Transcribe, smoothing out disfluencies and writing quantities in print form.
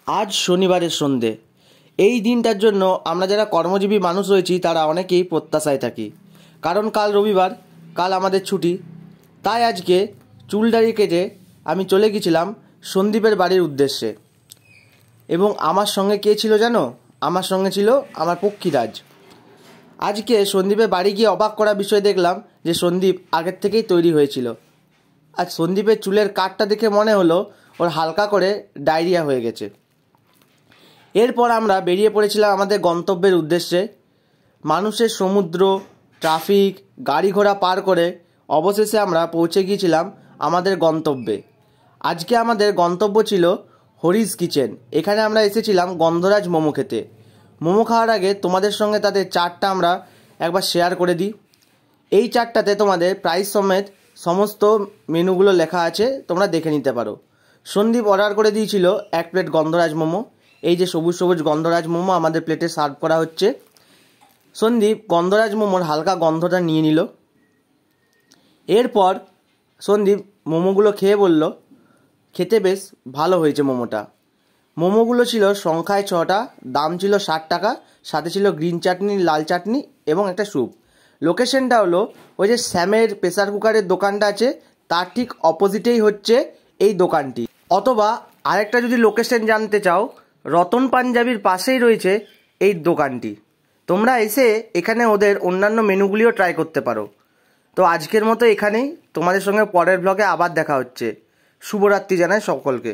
আজ শনিবারের সন্ধে। এই দিনটার জন্য আমরা যারা কর্মজীবী মানুষ রয়েছি তারা অনেকেই প্রত্যাশায় থাকি, কারণ কাল রবিবার, কাল আমাদের ছুটি। তাই আজকে চুল দাড়ি কেটে আমি চলে গেছিলাম সন্দীপের বাড়ির উদ্দেশ্যে। এবং আমার সঙ্গে কে ছিল জানো? আমার সঙ্গে ছিল আমার পক্ষীরাজ। আজকে সন্দীপের বাড়ি গিয়ে অবাক করা বিষয় দেখলাম যে সন্দীপ আগের থেকেই তৈরি হয়েছিল। আজ সন্দীপের চুলের কাটটা দেখে মনে হলো ওর হালকা করে ডায়রিয়া হয়ে গেছে। এরপর আমরা বেরিয়ে পড়েছিলাম আমাদের গন্তব্যের উদ্দেশ্যে। মানুষের সমুদ্র, ট্রাফিক, গাড়ি ঘোড়া পার করে অবশেষে আমরা পৌঁছে গিয়েছিলাম আমাদের গন্তব্যে। আজকে আমাদের গন্তব্য ছিল হরিস কিচেন। এখানে আমরা এসেছিলাম গন্ধরাজ মোমো খেতে। মোমো খাওয়ার আগে তোমাদের সঙ্গে তাদের চার্টটা আমরা একবার শেয়ার করে দিই। এই চার্টটাতে তোমাদের প্রাইস সমেত সমস্ত মেনুগুলো লেখা আছে, তোমরা দেখে নিতে পারো। সন্দীপ অর্ডার করে দিয়েছিল 1 প্লেট গন্ধরাজ মোমো। এই যে সবুজ সবুজ গন্ধরাজ মোমো আমাদের প্লেটে সার্ভ করা হচ্ছে। সন্দীপ গন্ধরাজ মোমোর হালকা গন্ধটা নিয়ে নিল। এরপর সন্দীপ মোমোগুলো খেয়ে বলল, খেতে বেশ ভালো হয়েছে মোমোটা। মোমোগুলো ছিল সংখ্যায় 6টা, দাম ছিল 60 টাকা, সাথে ছিল গ্রিন চাটনি, লাল চাটনি এবং একটা স্যুপ। লোকেশনটা হলো ওই যে শ্যামের প্রেসার কুকারের দোকানটা আছে তার ঠিক অপোজিটেই হচ্ছে এই দোকানটি। অথবা আরেকটা যদি লোকেশন জানতে চাও, রতন পাঞ্জাবির পাশেই রয়েছে এই দোকানটি। তোমরা এসে এখানে ওদের অন্যান্য মেনুগুলিও ট্রাই করতে পারো। তো আজকের মতো এখানেই, তোমাদের সঙ্গে পরের ব্লগে আবার দেখা হচ্ছে। শুভরাত্রি জানাই সকলকে।